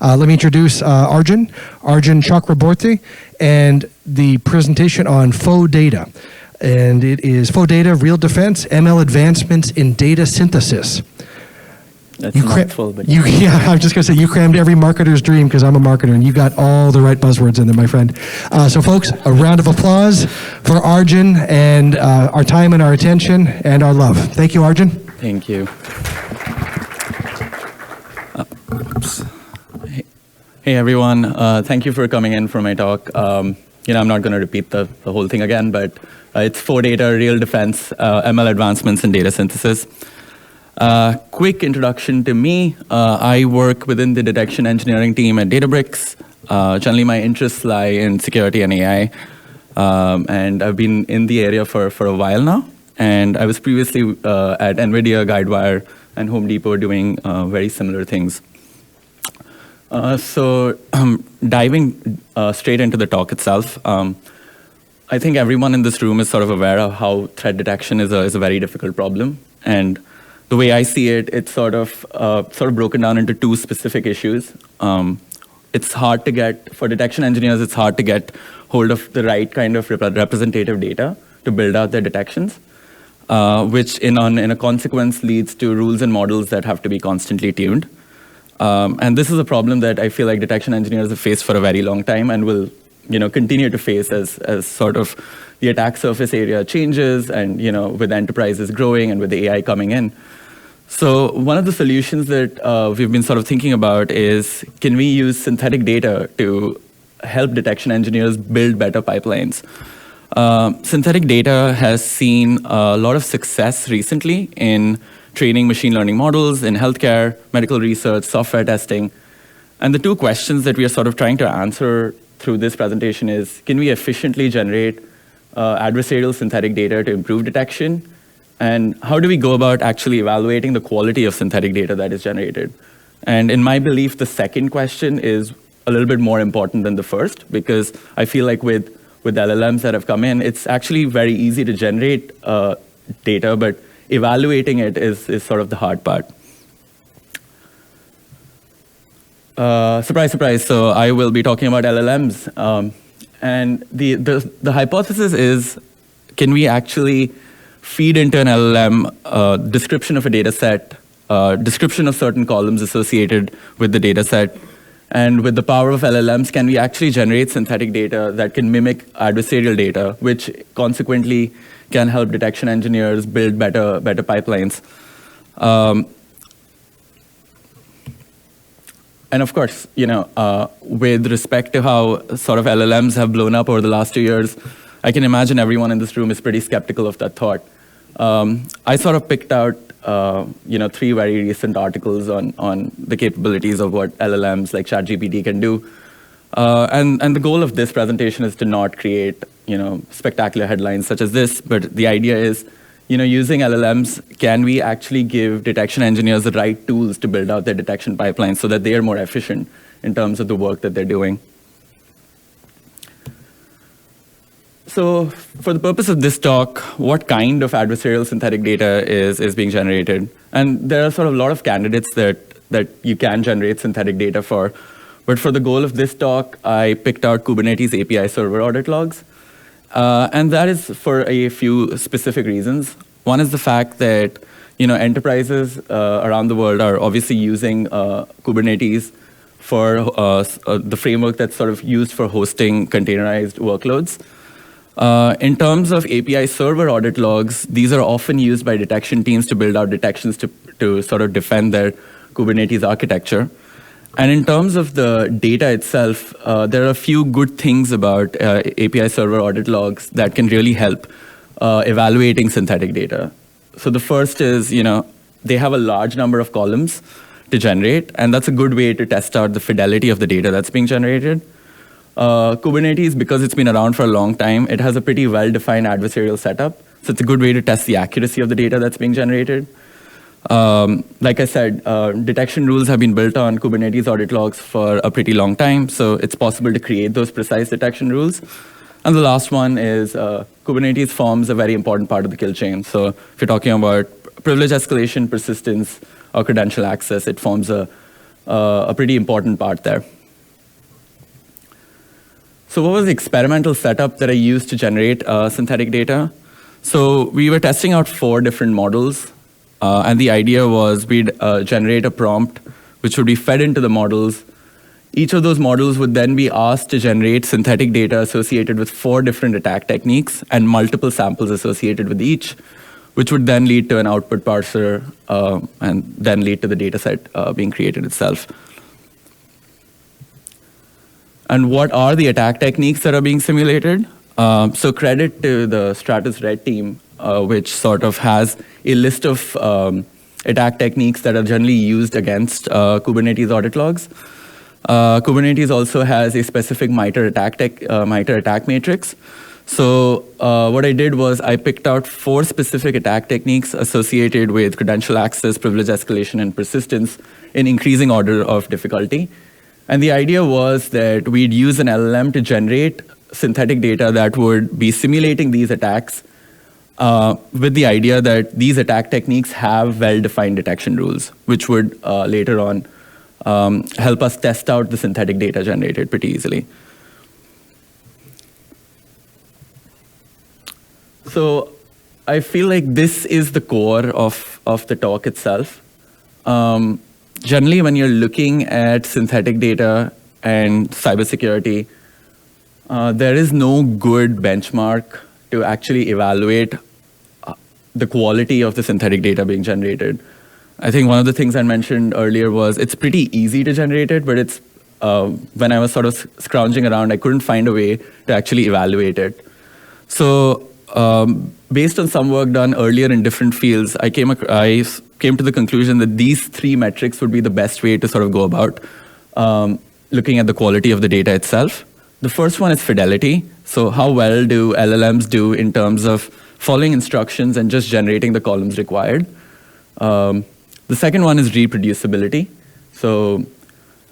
Let me introduce Arjun Chakraborty, and the presentation on Faux Data. And it is Faux Data, Real Defense, ML Advancements in Data Synthesis. That's a mouthful, but yeah, I'm just going to say you crammed every marketer's dream because I'm a marketer, and you got all the right buzzwords in there, my friend. So folks, a round of applause for Arjun and our time and our attention and our love. Thank you, Arjun. Thank you. Oops. Hey everyone, thank you for coming in for my talk. I'm not going to repeat the whole thing again, but it's Faux Data, Real Defense, ML Advancements in Data Synthesis. Quick introduction to me. I work within the detection engineering team at Databricks. Generally, my interests lie in security and AI. And I've been in the area for a while now. And I was previously at NVIDIA, Guidewire, and Home Depot doing very similar things. So diving straight into the talk itself, I think everyone in this room is sort of aware of how threat detection is a very difficult problem. And the way I see it, it's sort of broken down into two specific issues. It's hard to get, for detection engineers, it's hard to get hold of the right kind of representative data to build out their detections, which in a consequence leads to rules and models that have to be constantly tuned. And this is a problem that I feel like detection engineers have faced for a very long time and will continue to face as sort of the attack surface area changes and with enterprises growing and with the AI coming in. So one of the solutions that we've been sort of thinking about is, can we use synthetic data to help detection engineers build better pipelines? Synthetic data has seen a lot of success recently in training machine learning models in healthcare, medical research, software testing. And the two questions that we are sort of trying to answer through this presentation is, can we efficiently generate adversarial synthetic data to improve detection? And how do we go about actually evaluating the quality of synthetic data that is generated? And in my belief, the second question is a little bit more important than the first, because I feel like with LLMs that have come in, it's actually very easy to generate data, but evaluating it is sort of the hard part. Surprise, surprise. So I will be talking about LLMs. And the hypothesis is, can we actually feed into an LLM description of a data set, description of certain columns associated with the data set, and with the power of LLMs, can we actually generate synthetic data that can mimic adversarial data, which consequently can help detection engineers build better pipelines. And of course, with respect to how sort of LLMs have blown up over the last 2 years, I can imagine everyone in this room is pretty skeptical of that thought. I sort of picked out, 3 very recent articles on the capabilities of what LLMs like ChatGPT can do. And the goal of this presentation is to not create, spectacular headlines such as this, but the idea is, using LLMs, can we actually give detection engineers the right tools to build out their detection pipelines so that they are more efficient in terms of the work that they're doing? So for the purpose of this talk, what kind of adversarial synthetic data is being generated? And there are sort of a lot of candidates that you can generate synthetic data for. But for the goal of this talk, I picked out Kubernetes API server audit logs. And that is for a few specific reasons. One is the fact that enterprises around the world are obviously using Kubernetes for the framework that's sort of used for hosting containerized workloads. In terms of API server audit logs, these are often used by detection teams to build out detections to sort of defend their Kubernetes architecture. And in terms of the data itself, there are a few good things about API server audit logs that can really help evaluating synthetic data. So the first is, they have a large number of columns to generate, and that's a good way to test out the fidelity of the data that's being generated. Kubernetes, because it's been around for a long time, it has a pretty well-defined adversarial setup. So it's a good way to test the accuracy of the data that's being generated. Like I said, detection rules have been built on Kubernetes audit logs for a pretty long time, so it's possible to create those precise detection rules. And the last one is Kubernetes forms a very important part of the kill chain. So if you're talking about privilege escalation, persistence, or credential access, it forms a a pretty important part there. So what was the experimental setup that I used to generate synthetic data? So we were testing out 4 different models, and the idea was we'd generate a prompt which would be fed into the models. Each of those models would then be asked to generate synthetic data associated with 4 different attack techniques and multiple samples associated with each, which would then lead to an output parser and then lead to the data set being created itself. And what are the attack techniques that are being simulated? So credit to the Stratus Red team, which sort of has a list of attack techniques that are generally used against Kubernetes audit logs. Kubernetes also has a specific MITRE attack matrix. So what I did was I picked out 4 specific attack techniques associated with credential access, privilege escalation, and persistence in increasing order of difficulty. And the idea was that we'd use an LLM to generate synthetic data that would be simulating these attacks with the idea that these attack techniques have well-defined detection rules, which would later on help us test out the synthetic data generated pretty easily. So I feel like this is the core of the talk itself. Generally, when you're looking at synthetic data and cybersecurity, there is no good benchmark to actually evaluate the quality of the synthetic data being generated. I think one of the things I mentioned earlier was it's pretty easy to generate it, but it's when I was sort of scrounging around, I couldn't find a way to actually evaluate it. So based on some work done earlier in different fields, I came to the conclusion that these 3 metrics would be the best way to sort of go about looking at the quality of the data itself. The first one is fidelity. So how well do LLMs do in terms of following instructions and just generating the columns required? The second one is reproducibility. So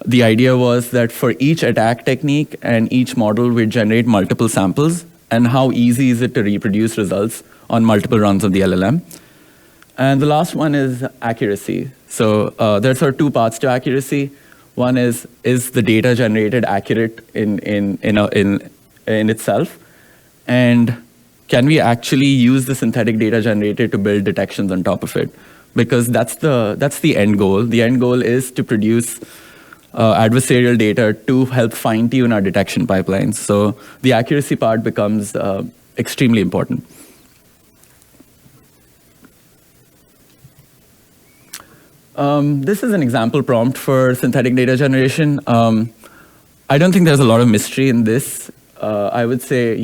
the idea was that for each attack technique and each model, we'd generate multiple samples, and how easy is it to reproduce results on multiple runs of the LLM. And the last one is accuracy. So there's sort of 2 parts to accuracy. One is the data generated accurate in itself? And can we actually use the synthetic data generated to build detections on top of it? Because that's the end goal. The end goal is to produce adversarial data to help fine-tune our detection pipelines. So the accuracy part becomes extremely important. This is an example prompt for synthetic data generation. I don't think there's a lot of mystery in this. I would say,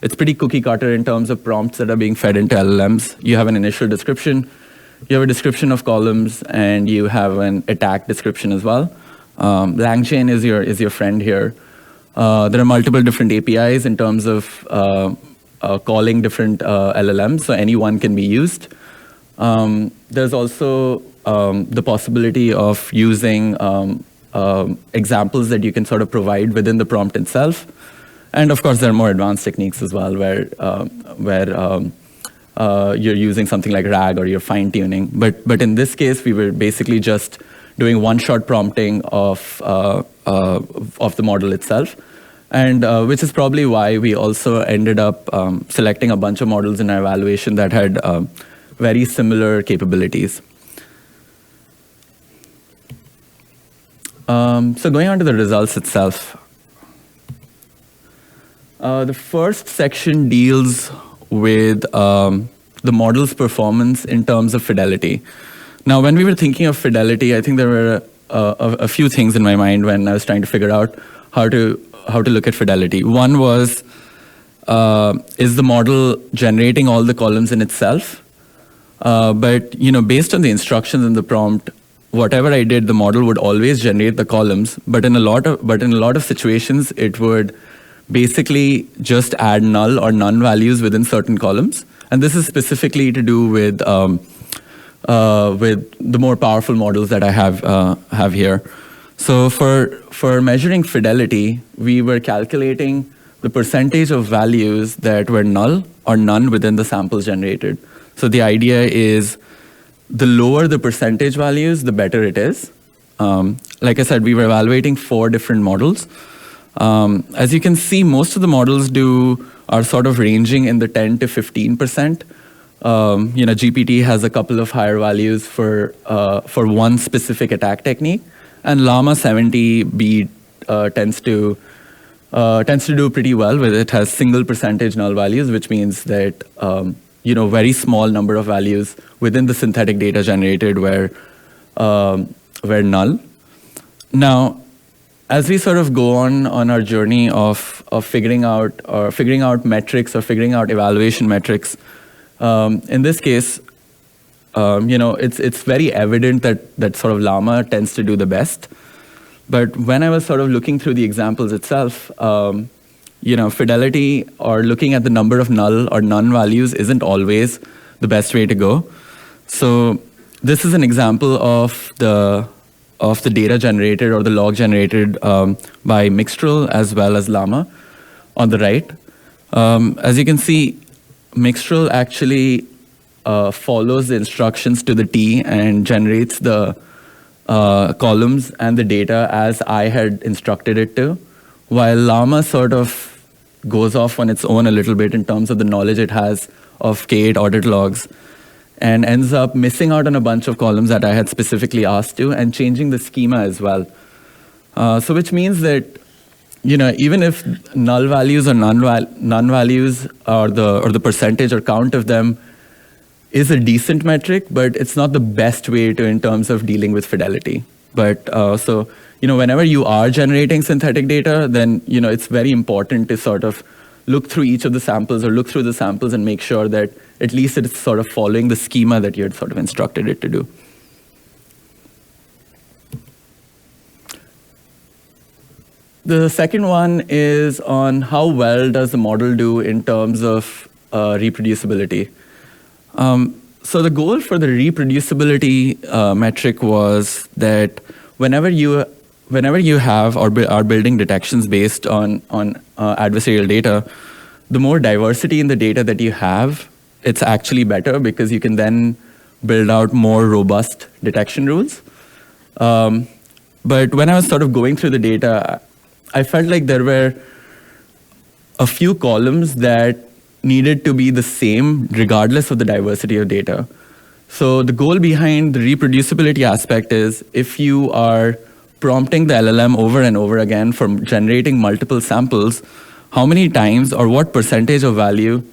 it's pretty cookie cutter in terms of prompts that are being fed into LLMs. You have an initial description, you have a description of columns, and you have an attack description as well. LangChain is your friend here. There are multiple different APIs in terms of calling different LLMs, so any one can be used. There's also the possibility of using examples that you can sort of provide within the prompt itself. And of course, there are more advanced techniques as well where you're using something like RAG or you're fine-tuning. But in this case, we were basically just doing one-shot prompting of the model itself, and which is probably why we also ended up selecting a bunch of models in our evaluation that had very similar capabilities. So going on to the results itself. The first section deals with the model's performance in terms of fidelity. Now, when we were thinking of fidelity, I think there were a few things in my mind when I was trying to figure out how to look at fidelity. One was, is the model generating all the columns in itself? But based on the instructions in the prompt, whatever I did, the model would always generate the columns. But in a lot of situations, it would basically just add null or none values within certain columns. And this is specifically to do with the more powerful models that I have here. So for measuring fidelity, we were calculating the percentage of values that were null or none within the samples generated. So the idea is the lower the percentage values, the better it is. like I said, we were evaluating 4 different models. As you can see, most of the models are sort of ranging in the 10 to 15%. GPT has a couple of higher values for one specific attack technique, and Llama 70B tends to do pretty well with it. Has single percentage null values, which means that very small number of values within the synthetic data generated were null. Now, as we sort of go on our journey of figuring out metrics or figuring out evaluation metrics, in this case, it's very evident that sort of Llama tends to do the best. But when I was sort of looking through the examples itself, fidelity or looking at the number of null or none values isn't always the best way to go. So this is an example of the data generated or the log generated by Mixtral as well as Llama on the right. As you can see, Mixtral actually follows the instructions to the T and generates the columns and the data as I had instructed it to, while Llama sort of goes off on its own a little bit in terms of the knowledge it has of K8 audit logs, and ends up missing out on a bunch of columns that I had specifically asked to, and changing the schema as well. So which means that even if null values or none values or the percentage or count of them is a decent metric, but it's not the best way to in terms of dealing with fidelity. But so whenever you are generating synthetic data, then it's very important to sort of look through each of the samples or look through the samples and make sure that at least it's sort of following the schema that you had sort of instructed it to do. The second one is on how well does the model do in terms of reproducibility. So the goal for the reproducibility metric was that whenever you have or are building detections based on adversarial data, the more diversity in the data that you have, it's actually better because you can then build out more robust detection rules. But when I was sort of going through the data, I felt like there were a few columns that needed to be the same regardless of the diversity of data. So the goal behind the reproducibility aspect is if you are prompting the LLM over and over again for generating multiple samples, how many times or what percentage of value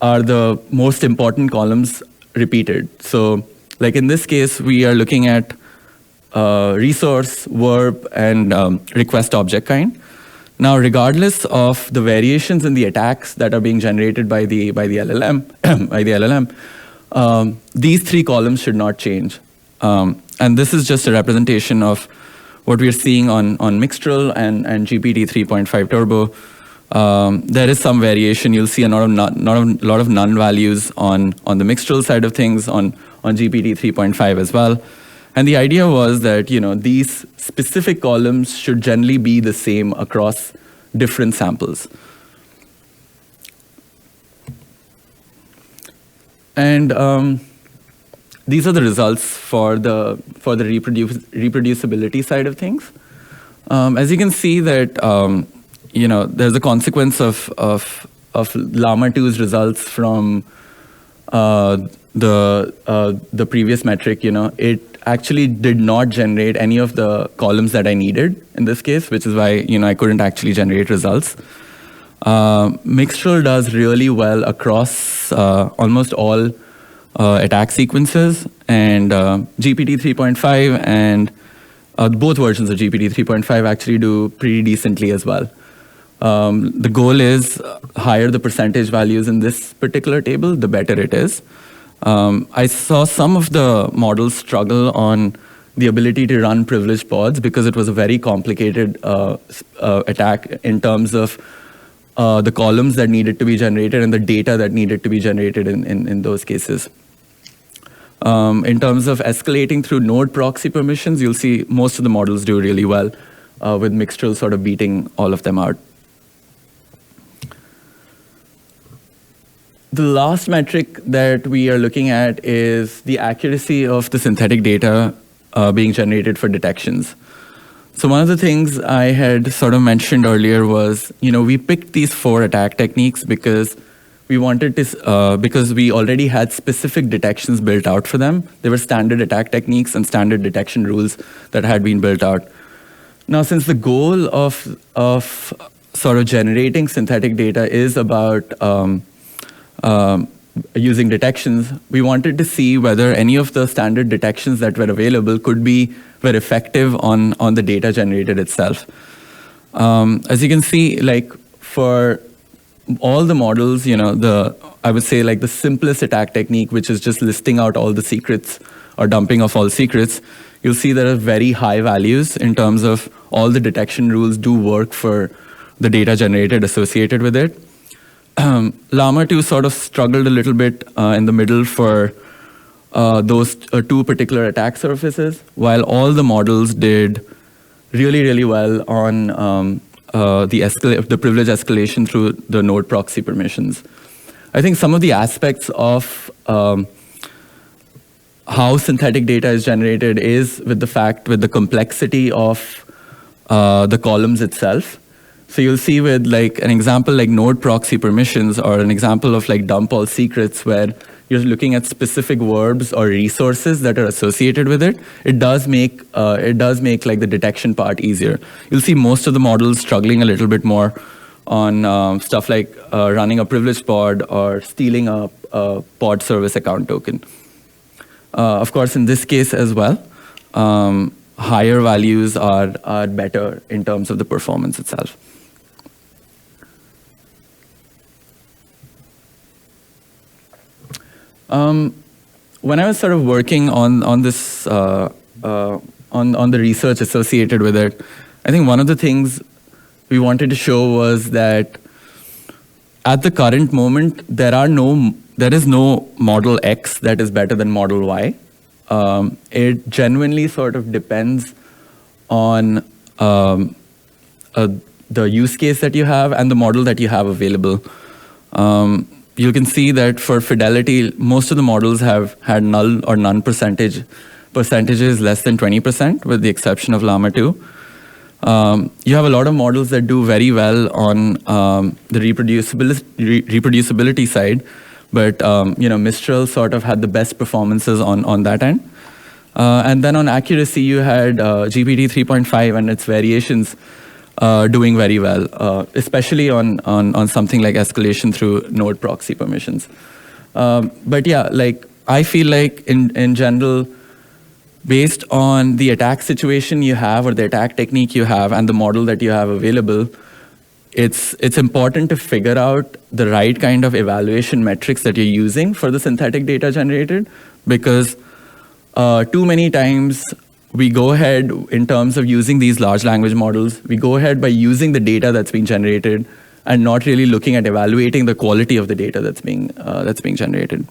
are the most important columns repeated? So like in this case, we are looking at resource, verb, and request object kind. Now, regardless of the variations in the attacks that are being generated by the LLM, these 3 columns should not change. And this is just a representation of what we're seeing on Mixtral and GPT 3.5 Turbo. There is some variation. You'll see a lot of none values on the Mixtral side of things, on GPT 3.5 as well. And the idea was that these specific columns should generally be the same across different samples. And these are the results for the reproducibility side of things. As you can see that there's a consequence of Llama 2's results from the previous metric. It actually did not generate any of the columns that I needed in this case, which is why I couldn't actually generate results. Mixtral does really well across almost all attack sequences, and GPT 3.5 and both versions of GPT 3.5 actually do pretty decently as well. The goal is higher the percentage values in this particular table, the better it is. I saw some of the models struggle on the ability to run privileged pods because it was a very complicated attack in terms of the columns that needed to be generated and the data that needed to be generated in those cases. In terms of escalating through node proxy permissions, you'll see most of the models do really well, with Mixtral sort of beating all of them out. The last metric that we are looking at is the accuracy of the synthetic data being generated for detections. So one of the things I had sort of mentioned earlier was, we picked these 4 attack techniques because we wanted to, because we already had specific detections built out for them. There were standard attack techniques and standard detection rules that had been built out. Now, since the goal of sort of generating synthetic data is about using detections, we wanted to see whether any of the standard detections that were available were effective on the data generated itself. As you can see, like for all the models, I would say like the simplest attack technique, which is just listing out all the secrets or dumping of all secrets, you'll see there are very high values in terms of all the detection rules do work for the data generated associated with it. Llama 2 sort of struggled a little bit in the middle for those 2 particular attack surfaces, while all the models did really, really well on the privilege escalation through the node proxy permissions. I think some of the aspects of how synthetic data is generated is with the complexity of the columns itself. So you'll see with like an example like node proxy permissions or an example of like dump all secrets where you're looking at specific verbs or resources that are associated with it, it does make like the detection part easier. You'll see most of the models struggling a little bit more on stuff like running a privileged pod or stealing a pod service account token. Of course, in this case as well, higher values are better in terms of the performance itself. When I was sort of working on this, on the research associated with it, I think one of the things we wanted to show was that at the current moment, there is no model X that is better than model Y. It genuinely sort of depends on the use case that you have and the model that you have available. You can see that for fidelity, most of the models have had null or none percentages less than 20%, with the exception of Llama 2. You have a lot of models that do very well on the reproducibility side, but Mistral sort of had the best performances on that end. And then on accuracy, you had GPT 3.5 and its variations doing very well, especially on something like escalation through node proxy permissions. But yeah, like I feel like in general, based on the attack situation you have or the attack technique you have and the model that you have available, it's important to figure out the right kind of evaluation metrics that you're using for the synthetic data generated, because too many times we go ahead in terms of using these large language models, we go ahead by using the data that's being generated and not really looking at evaluating the quality of the data that's being generated.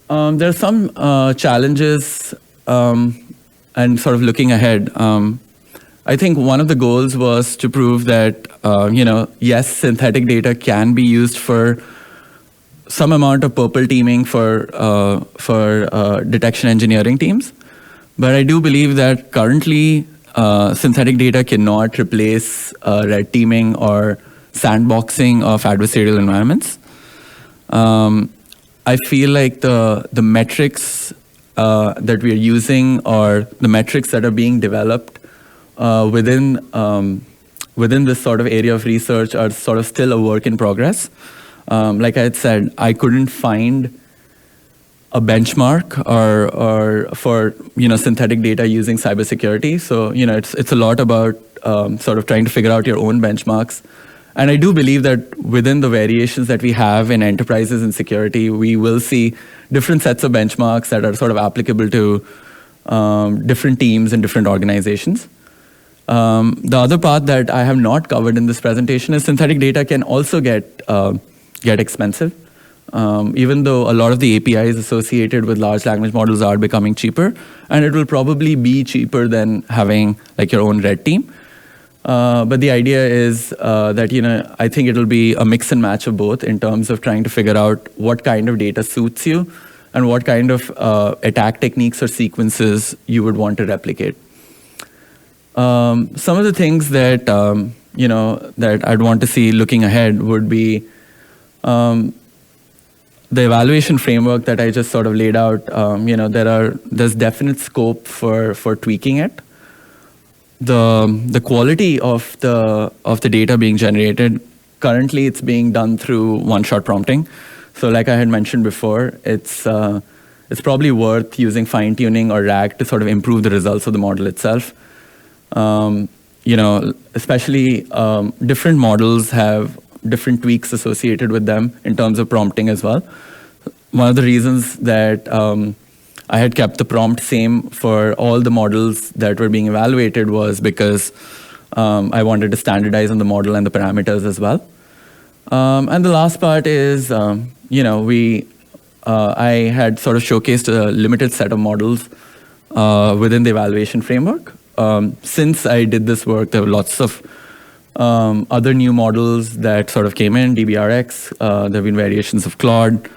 There are some challenges and sort of looking ahead. I think one of the goals was to prove that, yes, synthetic data can be used for some amount of purple teaming for detection engineering teams. But I do believe that currently synthetic data cannot replace red teaming or sandboxing of adversarial environments. I feel like the metrics that we are using or the metrics that are being developed within this sort of area of research are sort of still a work in progress. Like I had said, I couldn't find a benchmark or for synthetic data using cybersecurity. So it's a lot about sort of trying to figure out your own benchmarks. And I do believe that within the variations that we have in enterprises and security, we will see different sets of benchmarks that are sort of applicable to different teams and different organizations. The other part that I have not covered in this presentation is synthetic data can also get expensive. Even though a lot of the APIs associated with large language models are becoming cheaper, and it will probably be cheaper than having like your own red team. But the idea is that I think it'll be a mix and match of both in terms of trying to figure out what kind of data suits you and what kind of attack techniques or sequences you would want to replicate. Some of the things that that I'd want to see looking ahead would be the evaluation framework that I just sort of laid out. There's definite scope for tweaking it. The quality of the data being generated, currently it's being done through one-shot prompting. So like I had mentioned before, it's probably worth using fine-tuning or RAG to sort of improve the results of the model itself. Especially different models have different tweaks associated with them in terms of prompting as well. One of the reasons that I had kept the prompt same for all the models that were being evaluated was because I wanted to standardize on the model and the parameters as well. And the last part is, I had sort of showcased a limited set of models within the evaluation framework. Since I did this work, there were lots of other new models that sort of came in, DBRX, there have been variations of Claude.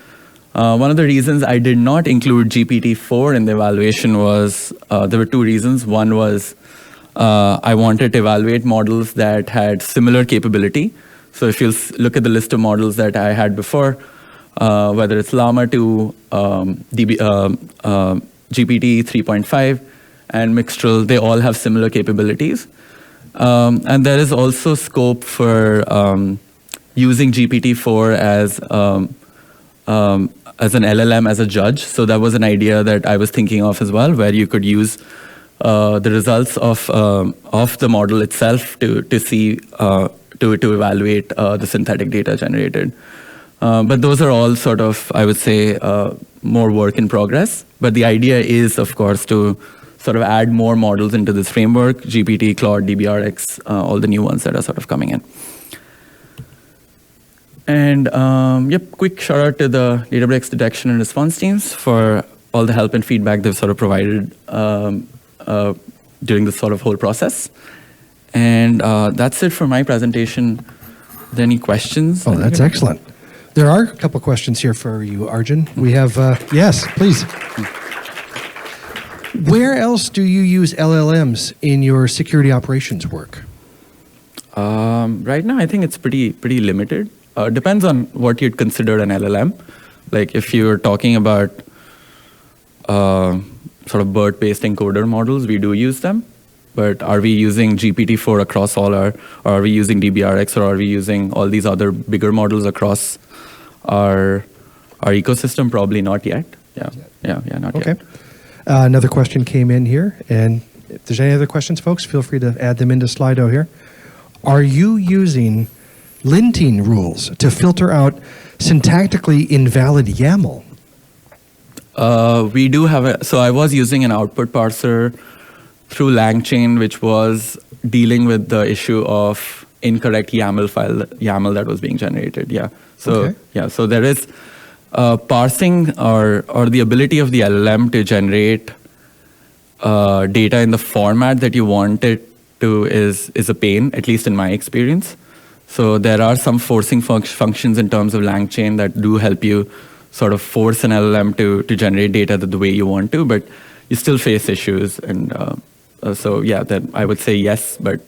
One of the reasons I did not include GPT-4 in the evaluation was, there were two reasons. One was I wanted to evaluate models that had similar capability. So if you look at the list of models that I had before, whether it's Llama 2, GPT 3.5, and Mixtral, they all have similar capabilities. And there is also scope for using GPT-4 as an LLM as a judge. So that was an idea that I was thinking of as well, where you could use the results of the model itself to see to evaluate the synthetic data generated. But those are all sort of, I would say, more work in progress. But the idea is, of course, to sort of add more models into this framework, GPT, Claude, DBRX, all the new ones that are sort of coming in. And quick shout out to the Databricks detection and response teams for all the help and feedback they've sort of provided during this sort of whole process. And that's it for my presentation. Are there any questions? Oh, that's excellent. There are a couple questions here for you, Arjun. We have, yes, please. Where else do you use LLMs in your security operations work? Right now, I think it's pretty limited. Depends on what you'd consider an LLM. Like if you're talking about sort of BERT-based encoder models, we do use them. But are we using GPT-4 across all or are we using DBRX, or are we using all these other bigger models across our ecosystem? Probably not yet. Not yet. Okay. Another question came in here, and if there's any other questions, folks, feel free to add them into Slido here. Are you using linting rules to filter out syntactically invalid YAML? We do have so I was using an output parser through LangChain, which was dealing with the issue of incorrect YAML that was being generated. Yeah. So okay. Yeah. So there is parsing or the ability of the LLM to generate data in the format that you want it to is a pain, at least in my experience. So there are some forcing functions in terms of LangChain that do help you sort of force an LLM to generate data the way you want to, but you still face issues. And so yeah, then I would say yes, but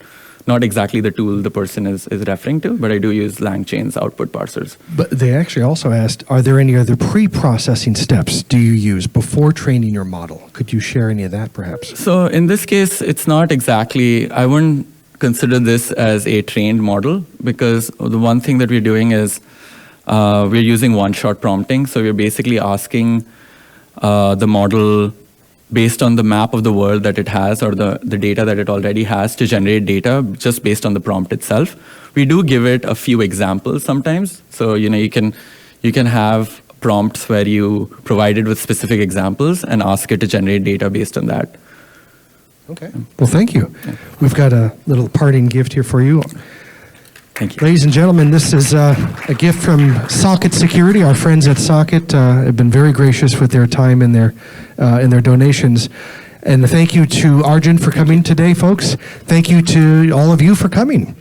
not exactly the tool the person is referring to, but I do use LangChain's output parsers. But they actually also asked, are there any other pre-processing steps do you use before training your model? Could you share any of that perhaps? So in this case, it's not exactly, I wouldn't consider this as a trained model, because the one thing that we're doing is we're using one-shot prompting. So we're basically asking the model based on the map of the world that it has, or the data that it already has, to generate data just based on the prompt itself. We do give it a few examples sometimes. So you can have prompts where you provide it with specific examples and ask it to generate data based on that. Okay. Well, thank you. Yeah. We've got a little parting gift here for you. Thank you. Ladies and gentlemen, this is a gift from Socket Security. Our friends at Socket have been very gracious with their time and their donations. And thank you to Arjun for coming today, folks. Thank you to all of you for coming.